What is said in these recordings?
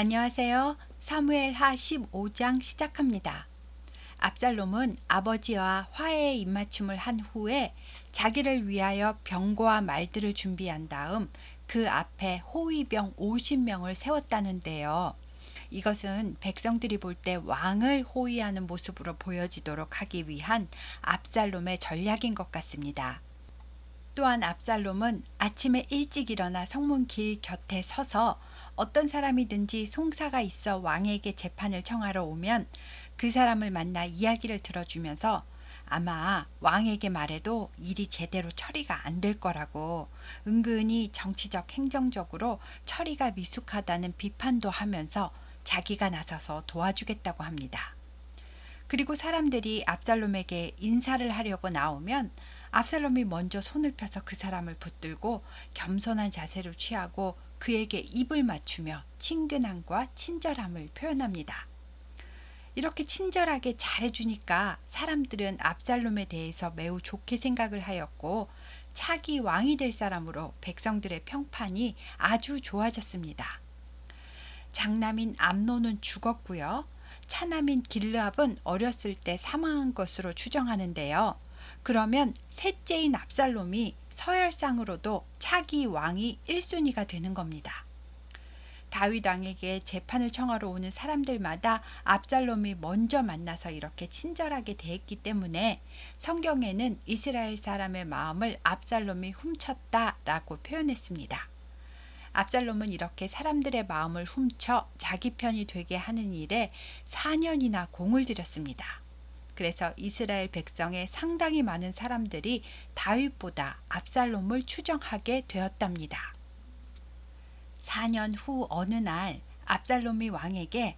안녕하세요. 사무엘하 15장 시작합니다. 압살롬은 아버지와 화해의 입맞춤을 한 후에 자기를 위하여 병거와 말들을 준비한 다음 그 앞에 호위병 50명을 세웠다는데요. 이것은 백성들이 볼 때 왕을 호위하는 모습으로 보여지도록 하기 위한 압살롬의 전략인 것 같습니다. 또한 압살롬은 아침에 일찍 일어나 성문 길 곁에 서서 어떤 사람이든지 송사가 있어 왕에게 재판을 청하러 오면 그 사람을 만나 이야기를 들어주면서 아마 왕에게 말해도 일이 제대로 처리가 안 될 거라고 은근히 정치적 행정적으로 처리가 미숙하다는 비판도 하면서 자기가 나서서 도와주겠다고 합니다. 그리고 사람들이 압살롬에게 인사를 하려고 나오면 압살롬이 먼저 손을 펴서 그 사람을 붙들고 겸손한 자세를 취하고 그에게 입을 맞추며 친근함과 친절함을 표현합니다. 이렇게 친절하게 잘해주니까 사람들은 압살롬에 대해서 매우 좋게 생각을 하였고 차기 왕이 될 사람으로 백성들의 평판이 아주 좋아졌습니다. 장남인 암논은 죽었고요. 차남인 길르압은 어렸을 때 사망한 것으로 추정하는데요. 그러면 셋째인 압살롬이 서열상으로도 차기 왕이 1순위가 되는 겁니다. 다윗 왕에게 재판을 청하러 오는 사람들마다 압살롬이 먼저 만나서 이렇게 친절하게 대했기 때문에 성경에는 이스라엘 사람의 마음을 압살롬이 훔쳤다라고 표현했습니다. 압살롬은 이렇게 사람들의 마음을 훔쳐 자기 편이 되게 하는 일에 4년이나 공을 들였습니다. 그래서 이스라엘 백성의 상당히 많은 사람들이 다윗보다 압살롬을 추정하게 되었답니다. 4년 후 어느 날 압살롬이 왕에게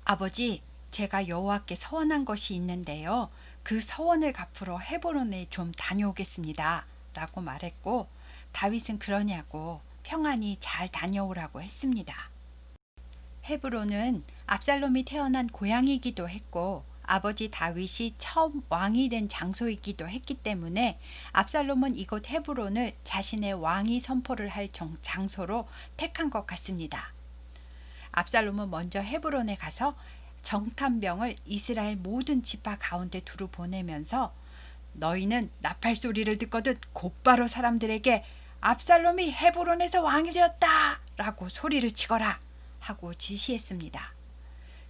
아버지, 제가 여호와께 서원한 것이 있는데요. 그 서원을 갚으러 헤브론에 좀 다녀오겠습니다. 라고 말했고 다윗은 그러냐고 평안히 잘 다녀오라고 했습니다. 헤브론은 압살롬이 태어난 고향이기도 했고 아버지 다윗이 처음 왕이 된 장소이기도 했기 때문에 압살롬은 이곳 헤브론을 자신의 왕위 선포를 할 장소로 택한 것 같습니다. 압살롬은 먼저 헤브론에 가서 정탐병을 이스라엘 모든 지파 가운데 두루 보내면서 너희는 나팔 소리를 듣거든 곧바로 사람들에게 압살롬이 헤브론에서 왕이 되었다! 라고 소리를 치거라! 하고 지시했습니다.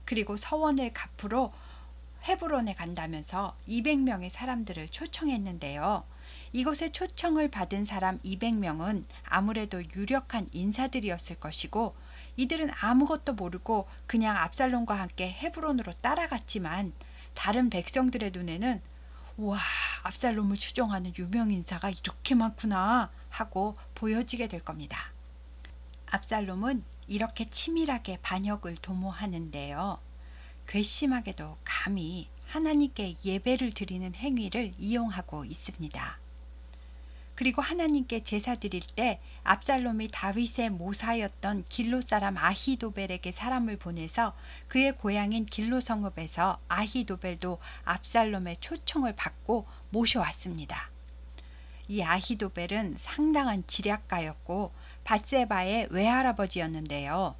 그리고 서원을 갚으러 헤브론에 간다면서 200명의 사람들을 초청했는데요. 이곳에 초청을 받은 사람 200명은 아무래도 유력한 인사들이었을 것이고 이들은 아무것도 모르고 그냥 압살롬과 함께 헤브론으로 따라갔지만 다른 백성들의 눈에는 우와, 압살롬을 추종하는 유명 인사가 이렇게 많구나 하고 보여지게 될 겁니다. 압살롬은 이렇게 치밀하게 반역을 도모하는데요. 괘씸하게도 감히 하나님께 예배를 드리는 행위를 이용하고 있습니다. 그리고 하나님께 제사 드릴 때 압살롬이 다윗의 모사였던 길로 사람 아히도벨에게 사람을 보내서 그의 고향인 길로 성읍에서 아히도벨도 압살롬의 초청을 받고 모셔왔습니다. 이 아히도벨은 상당한 지략가였고 밧세바의 외할아버지였는데요.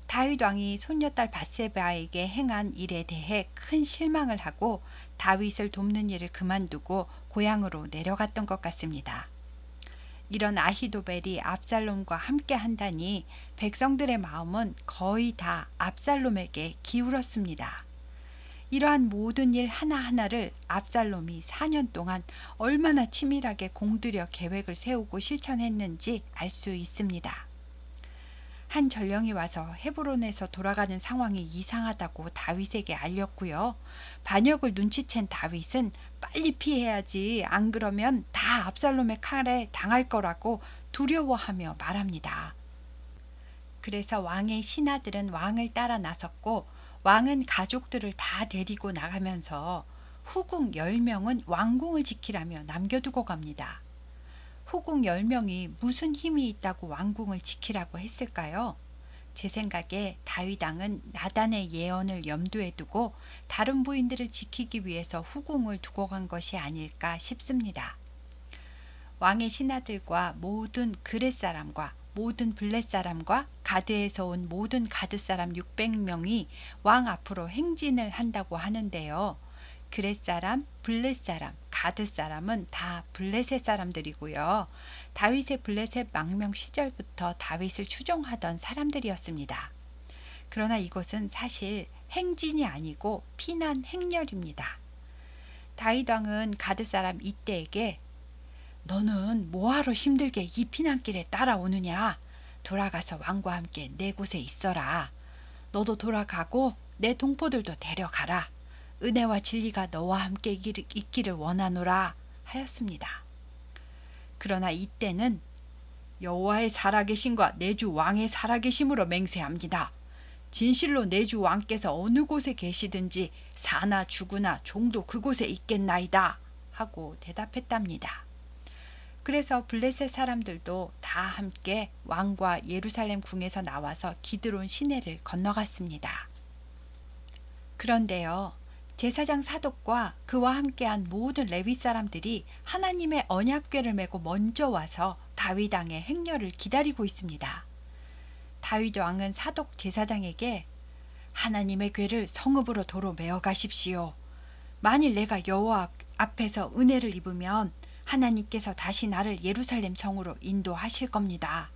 다윗 왕이 손녀딸 밧세바에게 행한 일에 대해 큰 실망을 하고 다윗을 돕는 일을 그만두고 고향으로 내려갔던 것 같습니다. 이런 아히도벨이 압살롬과 함께 한다니 백성들의 마음은 거의 다 압살롬에게 기울었습니다. 이러한 모든 일 하나하나를 압살롬이 4년 동안 얼마나 치밀하게 공들여 계획을 세우고 실천했는지 알 수 있습니다. 한 전령이 와서 헤브론에서 돌아가는 상황이 이상하다고 다윗에게 알렸고요. 반역을 눈치챈 다윗은 빨리 피해야지 안 그러면 다 압살롬의 칼에 당할 거라고 두려워하며 말합니다. 그래서 왕의 신하들은 왕을 따라 나섰고 왕은 가족들을 다 데리고 나가면서 후궁 10명은 왕궁을 지키라며 남겨두고 갑니다. 후궁 10명이 무슨 힘이 있다고 왕궁을 지키라고 했을까요? 제 생각에 다윗 왕은 나단의 예언을 염두에 두고 다른 부인들을 지키기 위해서 후궁을 두고 간 것이 아닐까 싶습니다. 왕의 신하들과 모든 그렛 사람과 모든 블렛 사람과 가드에서 온 모든 가드 사람 600명이 왕 앞으로 행진을 한다고 하는데요. 그렛 사람, 블렛 사람, 가드 사람은 다 블레셋 사람들이고요. 다윗의 블레셋 망명 시절부터 다윗을 추종하던 사람들이었습니다. 그러나 이것은 사실 행진이 아니고 피난 행렬입니다. 다윗 왕은 가드 사람 이때에게 너는 뭐하러 힘들게 이 피난길에 따라오느냐? 돌아가서 왕과 함께 내 곳에 있어라. 너도 돌아가고 내 동포들도 데려가라. 은혜와 진리가 너와 함께 있기를 원하노라 하였습니다. 그러나 이때는 여호와의 살아계심과 내 주 왕의 살아계심으로 맹세합니다. 진실로 내 주 왕께서 어느 곳에 계시든지 사나 죽으나 종도 그곳에 있겠나이다 하고 대답했답니다. 그래서 블레셋 사람들도 다 함께 왕과 예루살렘 궁에서 나와서 기드론 시내를 건너갔습니다. 그런데요, 제사장 사독과 그와 함께한 모든 레위 사람들이 하나님의 언약궤를 메고 먼저 와서 다윗 왕의 행렬을 기다리고 있습니다. 다윗 왕은 사독 제사장에게 하나님의 궤를 성읍으로 도로 메어 가십시오. 만일 내가 여호와 앞에서 은혜를 입으면 하나님께서 다시 나를 예루살렘 성으로 인도하실 겁니다.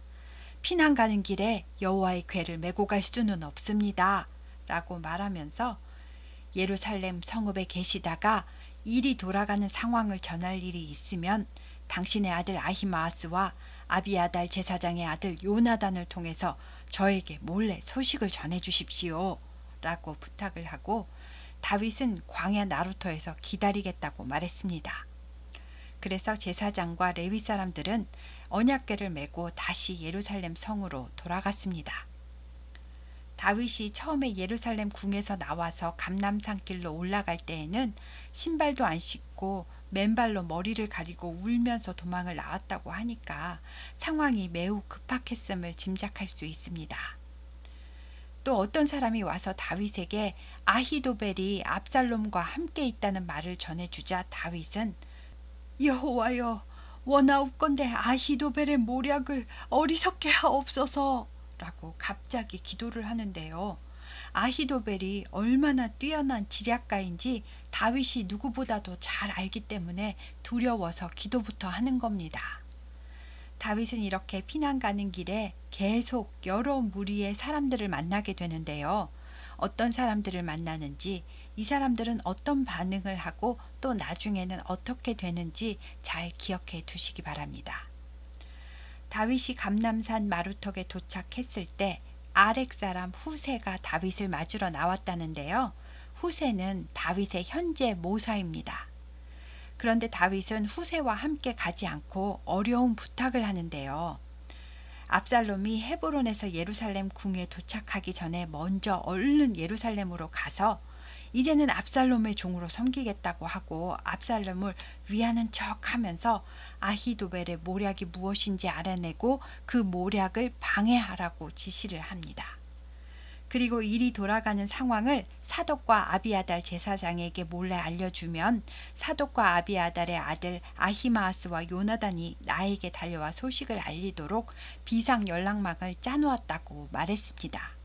피난 가는 길에 여호와의 궤를 메고 갈 수는 없습니다. 라고 말하면서 예루살렘 성읍에 계시다가 일이 돌아가는 상황을 전할 일이 있으면 당신의 아들 아히마아스와 아비아달 제사장의 아들 요나단을 통해서 저에게 몰래 소식을 전해 주십시오. 라고 부탁을 하고 다윗은 광야 나루터에서 기다리겠다고 말했습니다. 그래서 제사장과 레위 사람들은 언약궤를 메고 다시 예루살렘 성으로 돌아갔습니다. 다윗이 처음에 예루살렘 궁에서 나와서 감람산길로 올라갈 때에는 신발도 안 신고 맨발로 머리를 가리고 울면서 도망을 나왔다고 하니까 상황이 매우 급박했음을 짐작할 수 있습니다. 또 어떤 사람이 와서 다윗에게 아히도벨이 압살롬과 함께 있다는 말을 전해주자 다윗은 여호와여 원하옵건대 아히도벨의 모략을 어리석게 하옵소서 라고 갑자기 기도를 하는데요. 아히도벨이 얼마나 뛰어난 지략가인지 다윗이 누구보다도 잘 알기 때문에 두려워서 기도부터 하는 겁니다. 다윗은 이렇게 피난 가는 길에 계속 여러 무리의 사람들을 만나게 되는데요. 어떤 사람들을 만나는지, 이 사람들은 어떤 반응을 하고 또 나중에는 어떻게 되는지 잘 기억해 두시기 바랍니다. 다윗이 감람산 마루턱에 도착했을 때 아렉 사람 후세가 다윗을 맞으러 나왔다는데요. 후세는 다윗의 현재 모사입니다. 그런데 다윗은 후세와 함께 가지 않고 어려운 부탁을 하는데요. 압살롬이 헤브론에서 예루살렘 궁에 도착하기 전에 먼저 얼른 예루살렘으로 가서 이제는 압살롬의 종으로 섬기겠다고 하고 압살롬을 위하는 척하면서 아히도벨의 모략이 무엇인지 알아내고 그 모략을 방해하라고 지시를 합니다. 그리고 일이 돌아가는 상황을 사독과 아비아달 제사장에게 몰래 알려주면 사독과 아비아달의 아들 아히마아스와 요나단이 나에게 달려와 소식을 알리도록 비상 연락망을 짜놓았다고 말했습니다.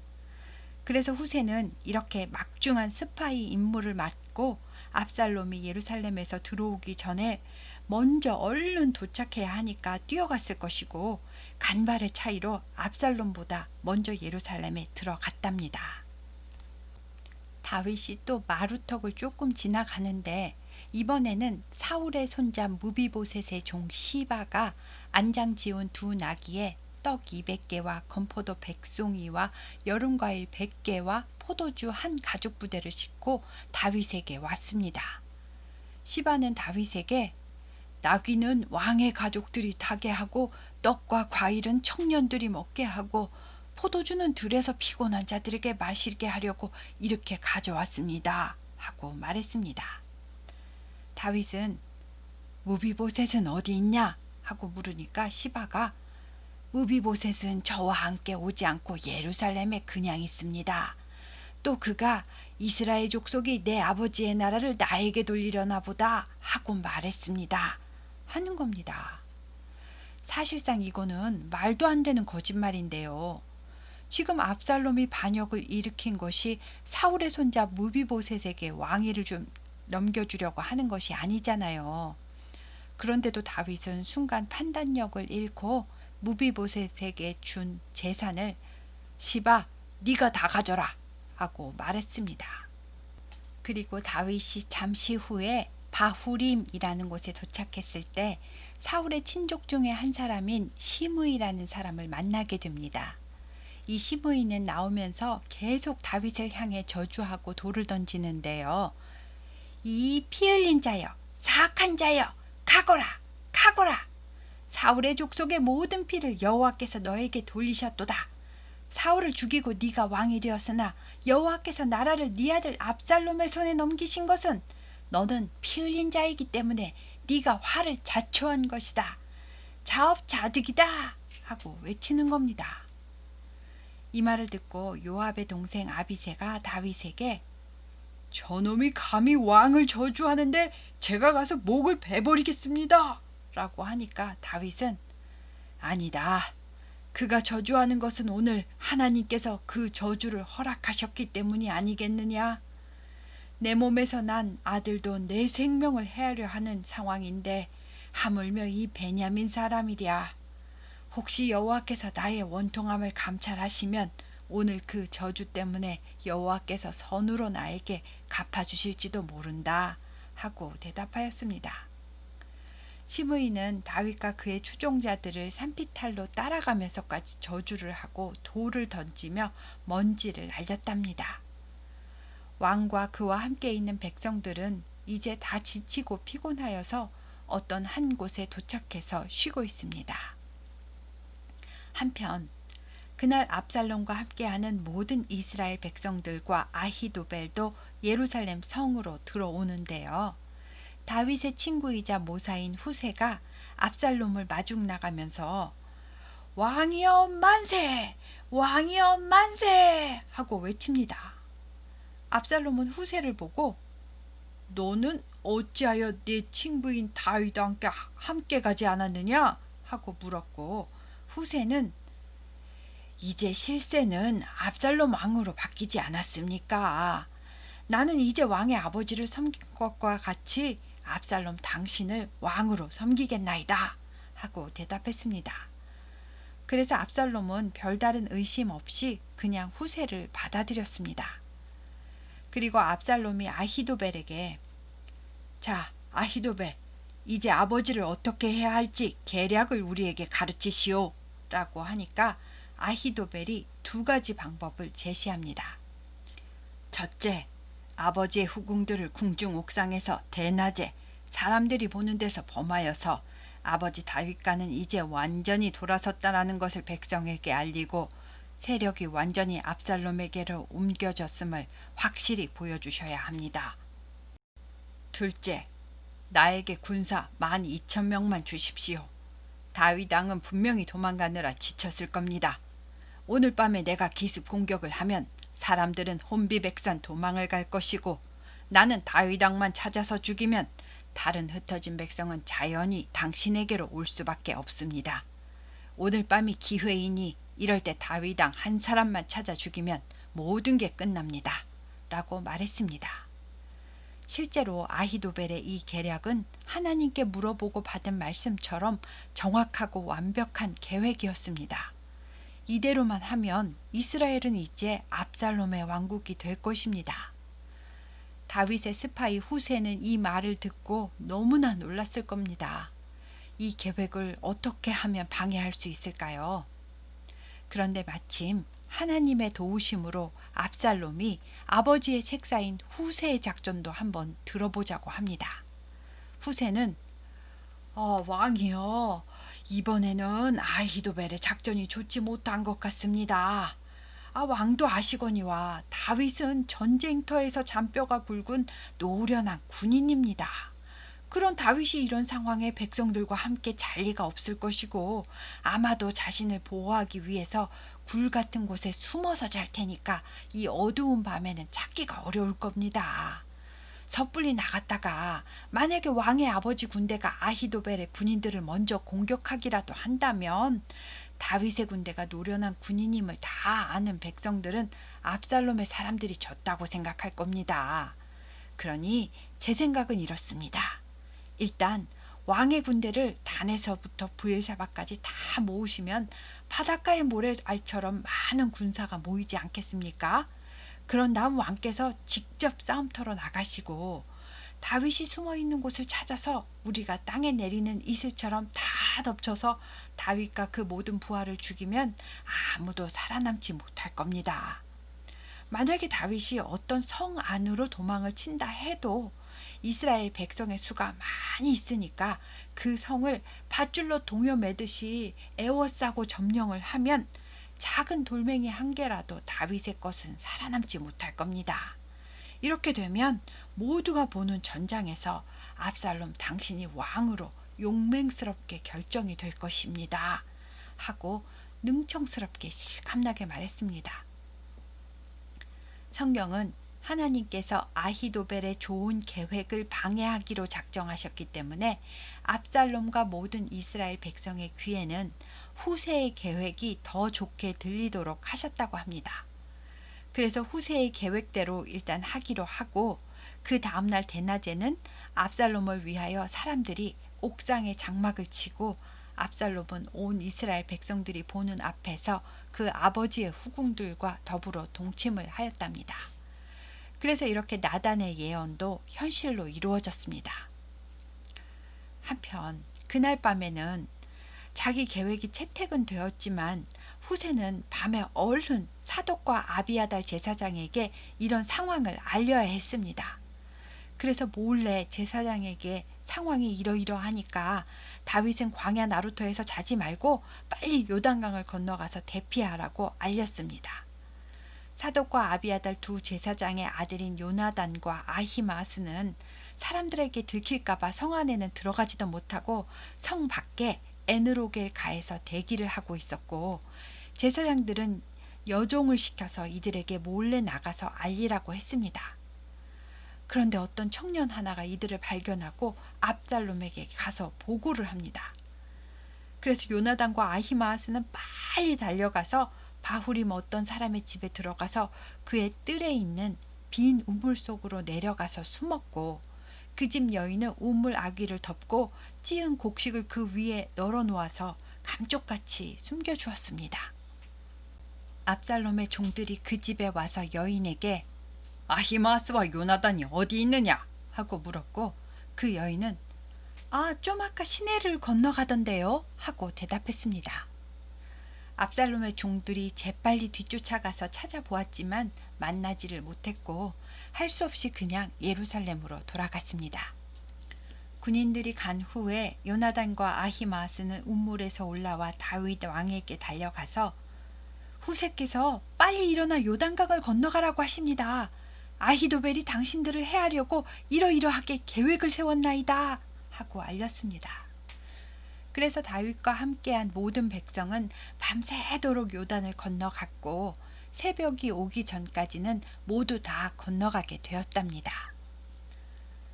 그래서 후세는 이렇게 막중한 스파이 임무를 맡고 압살롬이 예루살렘에서 들어오기 전에 먼저 얼른 도착해야 하니까 뛰어갔을 것이고 간발의 차이로 압살롬보다 먼저 예루살렘에 들어갔답니다. 다윗이 또 마루턱을 조금 지나가는데 이번에는 사울의 손자 무비보셋의 종 시바가 안장 지은 두 나귀에 떡 200개와 건포도 100송이와 여름과일 100개와 포도주 한 가죽 부대를 싣고 다윗에게 왔습니다. 시바는 다윗에게 나귀는 왕의 가족들이 타게 하고 떡과 과일은 청년들이 먹게 하고 포도주는 들에서 피곤한 자들에게 마시게 하려고 이렇게 가져왔습니다. 하고 말했습니다. 다윗은 무비보셋은 어디 있냐? 하고 물으니까 시바가 무비보셋은 저와 함께 오지 않고 예루살렘에 그냥 있습니다. 또 그가 이스라엘 족속이 내 아버지의 나라를 나에게 돌리려나 보다 하고 말했습니다. 하는 겁니다. 사실상 이거는 말도 안 되는 거짓말인데요. 지금 압살롬이 반역을 일으킨 것이 사울의 손자 무비보셋에게 왕위를 좀 넘겨주려고 하는 것이 아니잖아요. 그런데도 다윗은 순간 판단력을 잃고 무비보셋에게 준 재산을 시바, 네가 다 가져라 하고 말했습니다. 그리고 다윗이 잠시 후에 바후림이라는 곳에 도착했을 때 사울의 친족 중에 한 사람인 시므이라는 사람을 만나게 됩니다. 이 시므이는 나오면서 계속 다윗을 향해 저주하고 돌을 던지는데요. 이 피 흘린 자여, 사악한 자여, 가거라, 가거라. 사울의 족속의 모든 피를 여호와께서 너에게 돌리셨도다. 사울을 죽이고 네가 왕이 되었으나 여호와께서 나라를 네 아들 압살롬의 손에 넘기신 것은 너는 피 흘린 자이기 때문에 네가 화를 자초한 것이다. 자업자득이다 하고 외치는 겁니다. 이 말을 듣고 요압의 동생 아비새가 다윗에게 저놈이 감히 왕을 저주하는데 제가 가서 목을 베버리겠습니다 라고 하니까 다윗은 아니다. 그가 저주하는 것은 오늘 하나님께서 그 저주를 허락하셨기 때문이 아니겠느냐. 내 몸에서 난 아들도 내 생명을 해하려 하는 상황인데 하물며 이 베냐민 사람이랴. 혹시 여호와께서 나의 원통함을 감찰하시면 오늘 그 저주 때문에 여호와께서 선으로 나에게 갚아주실지도 모른다 하고 대답하였습니다. 시므이는 다윗과 그의 추종자들을 산비탈로 따라가면서까지 저주를 하고 돌을 던지며 먼지를 날렸답니다. 왕과 그와 함께 있는 백성들은 이제 다 지치고 피곤하여서 어떤 한 곳에 도착해서 쉬고 있습니다. 한편 그날 압살롬과 함께하는 모든 이스라엘 백성들과 아히도벨도 예루살렘 성으로 들어오는데요. 다윗의 친구이자 모사인 후세가 압살롬을 마중 나가면서 왕이여 만세! 왕이여 만세! 하고 외칩니다. 압살롬은 후세를 보고 너는 어찌하여 네 친구인 다윗과 함께 가지 않았느냐? 하고 물었고 후세는 이제 실세는 압살롬 왕으로 바뀌지 않았습니까? 나는 이제 왕의 아버지를 섬긴 것과 같이 압살롬 당신을 왕으로 섬기겠나이다 하고 대답했습니다. 그래서 압살롬은 별다른 의심 없이 그냥 후세를 받아들였습니다. 그리고 압살롬이 아히도벨에게 자, 아히도벨, 이제 아버지를 어떻게 해야 할지 계략을 우리에게 가르치시오 라고 하니까 아히도벨이 두 가지 방법을 제시합니다. 첫째, 아버지의 후궁들을 궁중 옥상에서 대낮에 사람들이 보는 데서 범하여서 아버지 다윗과는 이제 완전히 돌아섰다라는 것을 백성에게 알리고 세력이 완전히 압살롬에게로 옮겨졌음을 확실히 보여주셔야 합니다. 둘째, 나에게 군사 12,000명만 주십시오. 다윗 왕은 분명히 도망가느라 지쳤을 겁니다. 오늘 밤에 내가 기습 공격을 하면 사람들은 혼비백산 도망을 갈 것이고 나는 다윗 왕만 찾아서 죽이면 다른 흩어진 백성은 자연히 당신에게로 올 수밖에 없습니다. 오늘 밤이 기회이니 이럴 때 다윗 왕 한 사람만 찾아 죽이면 모든 게 끝납니다. 라고 말했습니다. 실제로 아히도벨의 이 계략은 하나님께 물어보고 받은 말씀처럼 정확하고 완벽한 계획이었습니다. 이대로만 하면 이스라엘은 이제 압살롬의 왕국이 될 것입니다. 다윗의 스파이 후세는 이 말을 듣고 너무나 놀랐을 겁니다. 이 계획을 어떻게 하면 방해할 수 있을까요? 그런데 마침 하나님의 도우심으로 압살롬이 아버지의 책사인 후세의 작전도 한번 들어보자고 합니다. 후세는 왕이여, 이번에는 아히도벨의 작전이 좋지 못한 것 같습니다. 왕도 아시거니와 다윗은 전쟁터에서 잔뼈가 굵은 노련한 군인입니다. 그런 다윗이 이런 상황에 백성들과 함께 잘 리가 없을 것이고 아마도 자신을 보호하기 위해서 굴 같은 곳에 숨어서 잘 테니까 이 어두운 밤에는 찾기가 어려울 겁니다. 섣불리 나갔다가 만약에 왕의 아버지 군대가 아히도벨의 군인들을 먼저 공격하기라도 한다면 다윗의 군대가 노련한 군인임을 다 아는 백성들은 압살롬의 사람들이 졌다고 생각할 겁니다. 그러니 제 생각은 이렇습니다. 일단 왕의 군대를 단에서부터 브엘사바까지 다 모으시면 바닷가의 모래알처럼 많은 군사가 모이지 않겠습니까? 그런 다음 왕께서 직접 싸움터로 나가시고 다윗이 숨어 있는 곳을 찾아서 우리가 땅에 내리는 이슬처럼 다 덮쳐서 다윗과 그 모든 부하를 죽이면 아무도 살아남지 못할 겁니다. 만약에 다윗이 어떤 성 안으로 도망을 친다 해도 이스라엘 백성의 수가 많이 있으니까 그 성을 밧줄로 동여 매듯이 에워싸고 점령을 하면 작은 돌멩이 한 개라도 다윗의 것은 살아남지 못할 겁니다. 이렇게 되면 모두가 보는 전장에서 압살롬 당신이 왕으로 용맹스럽게 결정이 될 것입니다. 하고 능청스럽게 실감나게 말했습니다. 성경은 하나님께서 아히도벨의 좋은 계획을 방해하기로 작정하셨기 때문에 압살롬과 모든 이스라엘 백성의 귀에는 후세의 계획이 더 좋게 들리도록 하셨다고 합니다. 그래서 후세의 계획대로 일단 하기로 하고 그 다음날 대낮에는 압살롬을 위하여 사람들이 옥상에 장막을 치고 압살롬은 온 이스라엘 백성들이 보는 앞에서 그 아버지의 후궁들과 더불어 동침을 하였답니다. 그래서 이렇게 나단의 예언도 현실로 이루어졌습니다. 한편 그날 밤에는 자기 계획이 채택은 되었지만 후세는 밤에 얼른 사독과 아비아달 제사장에게 이런 상황을 알려야 했습니다. 그래서 몰래 제사장에게 상황이 이러이러하니까 다윗은 광야 나루터에서 자지 말고 빨리 요단강을 건너가서 대피하라고 알렸습니다. 사독과 아비아달 두 제사장의 아들인 요나단과 아히마스는 사람들에게 들킬까봐 성 안에는 들어가지도 못하고 성 밖에 에느로겔 가에서 대기를 하고 있었고 제사장들은 여종을 시켜서 이들에게 몰래 나가서 알리라고 했습니다. 그런데 어떤 청년 하나가 이들을 발견하고 압살롬에게 가서 보고를 합니다. 그래서 요나단과 아히마스는 빨리 달려가서 바후림 어떤 사람의 집에 들어가서 그의 뜰에 있는 빈 우물 속으로 내려가서 숨었고 그 집 여인은 우물 아귀를 덮고 찌은 곡식을 그 위에 널어 놓아서 감쪽같이 숨겨주었습니다. 압살롬의 종들이 그 집에 와서 여인에게 아히마스와 요나단이 어디 있느냐 하고 물었고 그 여인은 좀 아까 시내를 건너가던데요 하고 대답했습니다. 압살롬의 종들이 재빨리 뒤쫓아가서 찾아보았지만 만나지를 못했고 할 수 없이 그냥 예루살렘으로 돌아갔습니다. 군인들이 간 후에 요나단과 아히마스는 우물에서 올라와 다윗 왕에게 달려가서 후세께서 빨리 일어나 요단강을 건너가라고 하십니다. 아히도벨이 당신들을 해하려고 이러이러하게 계획을 세웠나이다 하고 알렸습니다. 그래서 다윗과 함께한 모든 백성은 밤새도록 요단을 건너갔고 새벽이 오기 전까지는 모두 다 건너가게 되었답니다.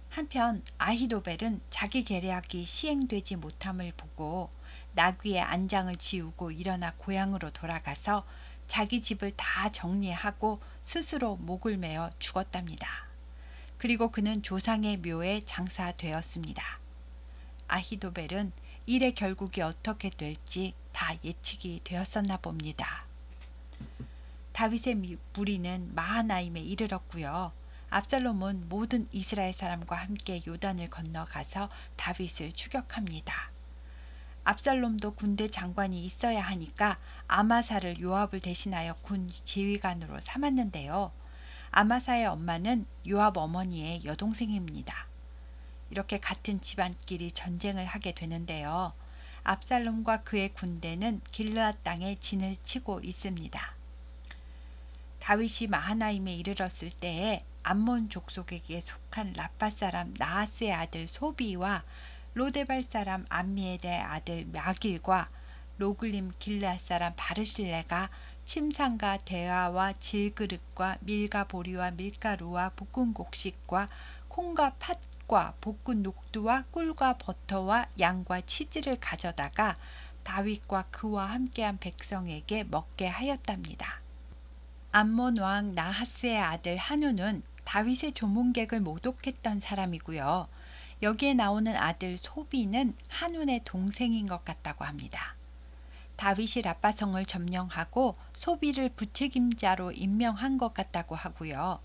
한편 아히도벨은 자기 계략이 시행되지 못함을 보고 나귀의 안장을 지우고 일어나 고향으로 돌아가서 자기 집을 다 정리하고 스스로 목을 메어 죽었답니다. 그리고 그는 조상의 묘에 장사되었습니다. 아히도벨은 일의 결국이 어떻게 될지 다 예측이 되었었나 봅니다. 다윗의 무리는 마하나임에 이르렀고요. 압살롬은 모든 이스라엘 사람과 함께 요단을 건너가서 다윗을 추격합니다. 압살롬도 군대 장관이 있어야 하니까 아마사를 요압을 대신하여 군 지휘관으로 삼았는데요. 아마사의 엄마는 요압 어머니의 여동생입니다. 이렇게 같은 집안끼리 전쟁을 하게 되는데요. 압살롬과 그의 군대는 길르앗 땅에 진을 치고 있습니다. 다윗이 마하나임에 이르렀을 때에 암몬 족속에게 속한 라파 사람 나하스의 아들 소비와 로데발 사람 암미엘의 아들 마길과 로글림 길르앗 사람 바르실레가 침상과 대화와 질그릇과 밀가 보리와 밀가루와 볶은 곡식과 콩과 팥과 볶은 녹두와 꿀과 버터와 양과 치즈를 가져다가 다윗과 그와 함께한 백성에게 먹게 하였답니다. 암몬 왕 나하스의 아들 한우는 다윗의 조문객을 모독했던 사람이고요. 여기에 나오는 아들 소비는 한운의 동생인 것 같다고 합니다. 다윗이 라빠성을 점령하고 소비를 부책임자로 임명한 것 같다고 하고요.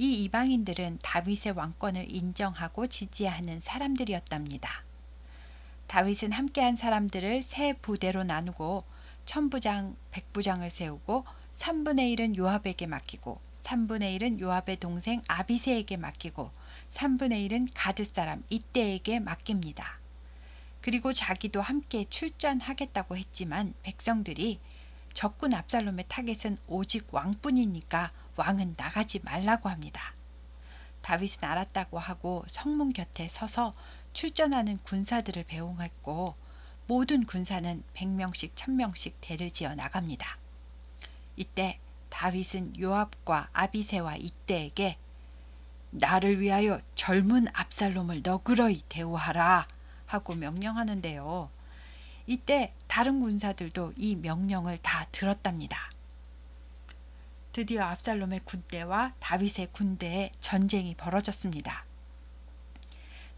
이 이방인들은 다윗의 왕권을 인정하고 지지하는 사람들이었답니다. 다윗은 함께한 사람들을 세 부대로 나누고 1000부장, 100부장을 세우고 3분의 1은 요압에게 맡기고 3분의 1은 요압의 동생 아비새에게 맡기고 3분의 1은 가드 사람 이때에게 맡깁니다. 그리고 자기도 함께 출전하겠다고 했지만 백성들이 적군 압살롬의 타겟은 오직 왕뿐이니까 왕은 나가지 말라고 합니다. 다윗은 알았다고 하고 성문 곁에 서서 출전하는 군사들을 배웅했고 모든 군사는 100명씩 1000명씩 대를 지어 나갑니다. 이때 다윗은 요압과 아비새와 이때에게 나를 위하여 젊은 압살롬을 너그러이 대우하라 하고 명령하는데요. 이때 다른 군사들도 이 명령을 다 들었답니다. 드디어 압살롬의 군대와 다윗의 군대에 전쟁이 벌어졌습니다.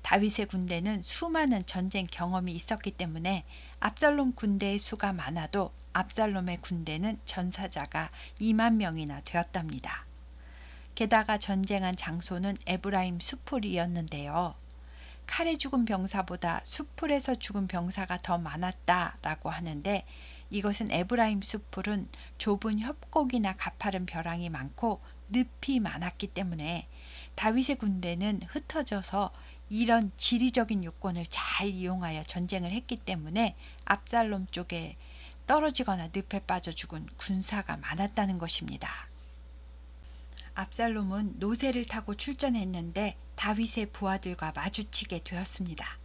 다윗의 군대는 수많은 전쟁 경험이 있었기 때문에 압살롬 군대의 수가 많아도 압살롬의 군대는 전사자가 2만 명이나 되었답니다. 게다가 전쟁한 장소는 에브라임 수풀이었는데요. 칼에 죽은 병사보다 수풀에서 죽은 병사가 더 많았다라고 하는데 이것은 에브라임 수풀은 좁은 협곡이나 가파른 벼랑이 많고 늪이 많았기 때문에 다윗의 군대는 흩어져서 이런 지리적인 요건을 잘 이용하여 전쟁을 했기 때문에 압살롬 쪽에 떨어지거나 늪에 빠져 죽은 군사가 많았다는 것입니다. 압살롬은 노새를 타고 출전했는데 다윗의 부하들과 마주치게 되었습니다.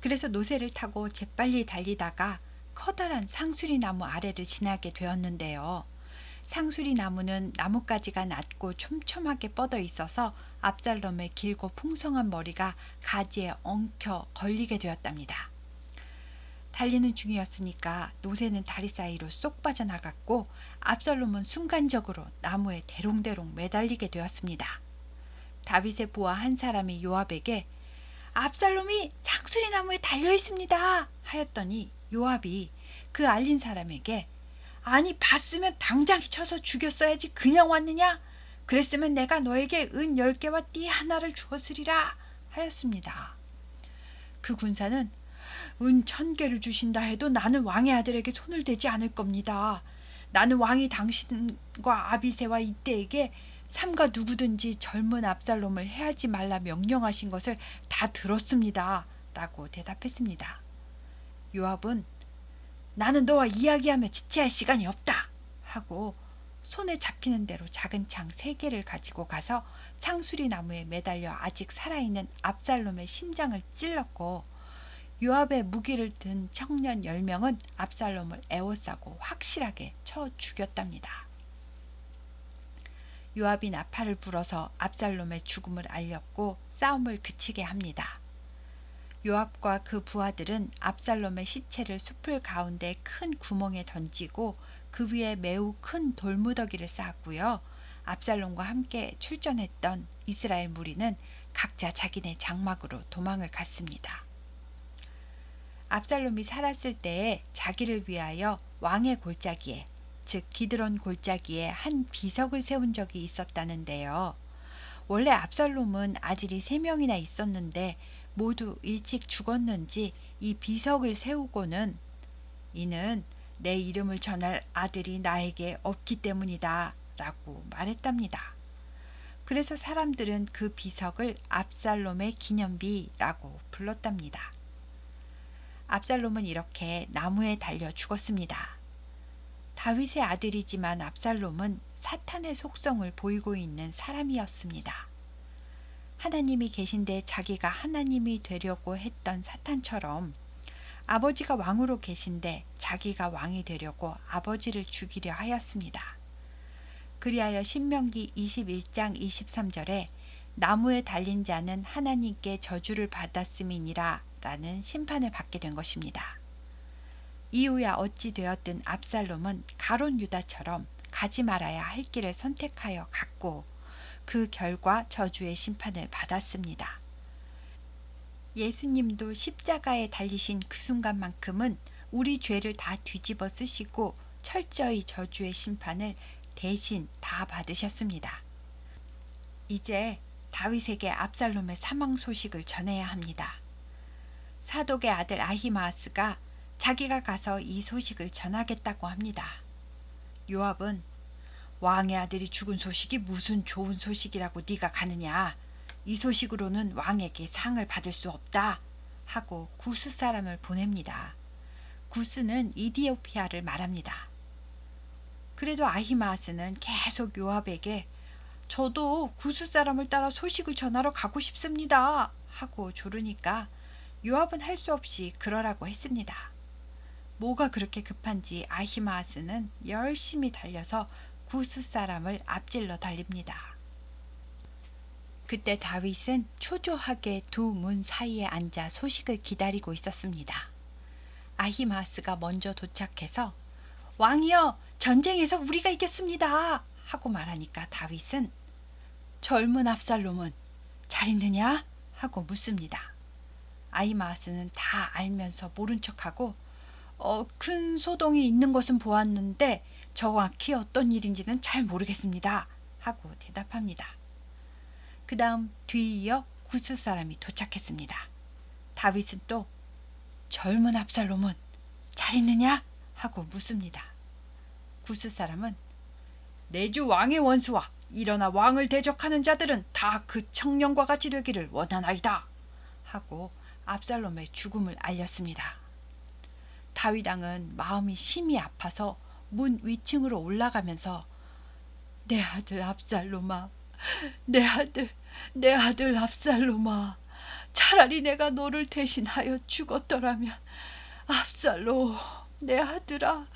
그래서 노새를 타고 재빨리 달리다가 커다란 상수리 나무 아래를 지나게 되었는데요. 상수리 나무는 나뭇가지가 낮고 촘촘하게 뻗어 있어서 압살롬의 길고 풍성한 머리가 가지에 엉켜 걸리게 되었답니다. 달리는 중이었으니까 노새는 다리 사이로 쏙 빠져나갔고 압살롬은 순간적으로 나무에 대롱대롱 매달리게 되었습니다. 다윗의 부하 한 사람이 요압에게 압살롬이 상수리 나무에 달려 있습니다 하였더니 요압이 그 알린 사람에게 아니 봤으면 당장 쳐서 죽였어야지 그냥 왔느냐? 그랬으면 내가 너에게 은 10개와 띠 하나를 주었으리라 하였습니다. 그 군사는 은 1000개를 주신다 해도 나는 왕의 아들에게 손을 대지 않을 겁니다. 나는 왕이 당신과 아비새와 이때에게 삼가 누구든지 젊은 압살롬을 해하지 말라 명령하신 것을 다 들었습니다. 라고 대답했습니다. 요압은 나는 너와 이야기하며 지체할 시간이 없다 하고 손에 잡히는 대로 작은 창 3개를 가지고 가서 상수리 나무에 매달려 아직 살아있는 압살롬의 심장을 찔렀고 요압의 무기를 든 청년 10명은 압살롬을 에워싸고 확실하게 쳐 죽였답니다. 요압이 나팔을 불어서 압살롬의 죽음을 알렸고 싸움을 그치게 합니다. 요압과 그 부하들은 압살롬의 시체를 숲을 가운데 큰 구멍에 던지고 그 위에 매우 큰 돌무더기를 쌓았고요. 압살롬과 함께 출전했던 이스라엘 무리는 각자 자기네 장막으로 도망을 갔습니다. 압살롬이 살았을 때에 자기를 위하여 왕의 골짜기에 즉 기드론 골짜기에 한 비석을 세운 적이 있었다는데요. 원래 압살롬은 아들이 3명이나 있었는데 모두 일찍 죽었는지 이 비석을 세우고는 이는 내 이름을 전할 아들이 나에게 없기 때문이다 라고 말했답니다. 그래서 사람들은 그 비석을 압살롬의 기념비라고 불렀답니다. 압살롬은 이렇게 나무에 달려 죽었습니다. 다윗의 아들이지만 압살롬은 사탄의 속성을 보이고 있는 사람이었습니다. 하나님이 계신데 자기가 하나님이 되려고 했던 사탄처럼 아버지가 왕으로 계신데 자기가 왕이 되려고 아버지를 죽이려 하였습니다. 그리하여 신명기 21장 23절에 나무에 달린 자는 하나님께 저주를 받았음이니라 라는 심판을 받게 된 것입니다. 이후야 어찌 되었든 압살롬은 가룟 유다처럼 가지 말아야 할 길을 선택하여 갔고 그 결과 저주의 심판을 받았습니다. 예수님도 십자가에 달리신 그 순간만큼은 우리 죄를 다 뒤집어 쓰시고 철저히 저주의 심판을 대신 다 받으셨습니다. 이제 다윗에게 압살롬의 사망 소식을 전해야 합니다. 사독의 아들 아히마아스가 자기가 가서 이 소식을 전하겠다고 합니다. 요압은 왕의 아들이 죽은 소식이 무슨 좋은 소식이라고 네가 가느냐. 이 소식으로는 왕에게 상을 받을 수 없다 하고 구스 사람을 보냅니다. 구스는 이디오피아를 말합니다. 그래도 아히마아스는 계속 요압에게 저도 구스 사람을 따라 소식을 전하러 가고 싶습니다 하고 조르니까 요압은 할 수 없이 그러라고 했습니다. 뭐가 그렇게 급한지 아히마아스는 열심히 달려서 구스 사람을 앞질러 달립니다. 그때 다윗은 초조하게 두 문 사이에 앉아 소식을 기다리고 있었습니다. 아히마아스가 먼저 도착해서 왕이여, 전쟁에서 우리가 이겼습니다 하고 말하니까 다윗은 젊은 압살롬은 잘 있느냐 하고 묻습니다. 아히마아스는 다 알면서 모른 척하고 큰 소동이 있는 것은 보았는데 정확히 어떤 일인지는 잘 모르겠습니다 하고 대답합니다. 그 다음 뒤이어 구스 사람이 도착했습니다. 다윗은 또 젊은 압살롬은 잘 있느냐 하고 묻습니다. 구스 사람은 내 주 왕의 원수와 일어나 왕을 대적하는 자들은 다 그 청년과 같이 되기를 원하나이다 하고 압살롬의 죽음을 알렸습니다. 다윗 왕은 마음이 심히 아파서 문 위층으로 올라가면서 내 아들 압살롬아, 내 아들 압살롬아, 차라리 내가 너를 대신하여 죽었더라면 압살롬, 내 아들아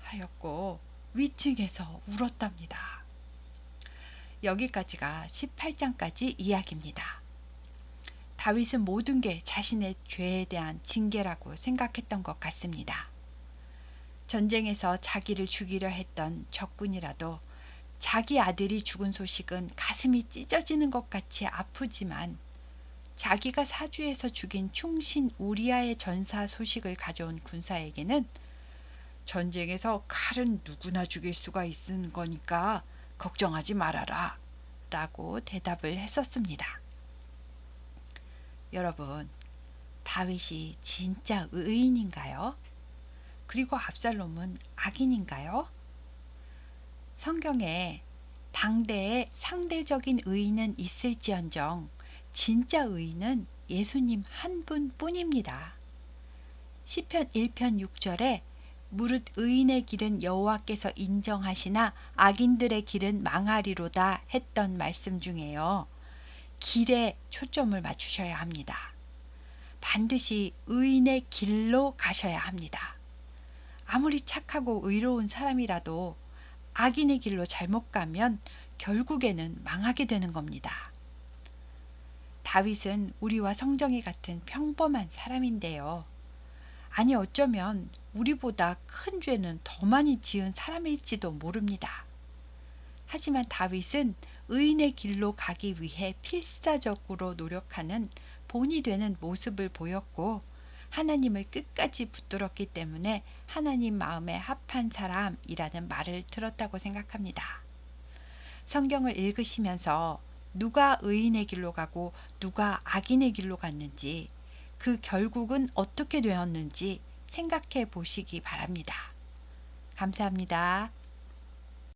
하였고 위층에서 울었답니다. 여기까지가 18장까지 이야기입니다. 다윗은 모든 게 자신의 죄에 대한 징계라고 생각했던 것 같습니다. 전쟁에서 자기를 죽이려 했던 적군이라도 자기 아들이 죽은 소식은 가슴이 찢어지는 것 같이 아프지만 자기가 사주에서 죽인 충신 우리아의 전사 소식을 가져온 군사에게는 전쟁에서 칼은 누구나 죽일 수가 있는 거니까 걱정하지 말아라 라고 대답을 했었습니다. 여러분, 다윗이 진짜 의인인가요? 그리고 압살롬은 악인인가요? 성경에 당대의 상대적인 의인은 있을지언정 진짜 의인은 예수님 한 분뿐입니다. 시편 1편 6절에 무릇 의인의 길은 여호와께서 인정하시나 악인들의 길은 망하리로다 했던 말씀 중에요. 길에 초점을 맞추셔야 합니다. 반드시 의인의 길로 가셔야 합니다. 아무리 착하고 의로운 사람이라도 악인의 길로 잘못 가면 결국에는 망하게 되는 겁니다. 다윗은 우리와 성정이 같은 평범한 사람인데요. 아니 어쩌면 우리보다 큰 죄는 더 많이 지은 사람일지도 모릅니다. 하지만 다윗은 의인의 길로 가기 위해 필사적으로 노력하는 본이 되는 모습을 보였고 하나님을 끝까지 붙들었기 때문에 하나님 마음에 합한 사람이라는 말을 들었다고 생각합니다. 성경을 읽으시면서 누가 의인의 길로 가고 누가 악인의 길로 갔는지 그 결국은 어떻게 되었는지 생각해 보시기 바랍니다. 감사합니다.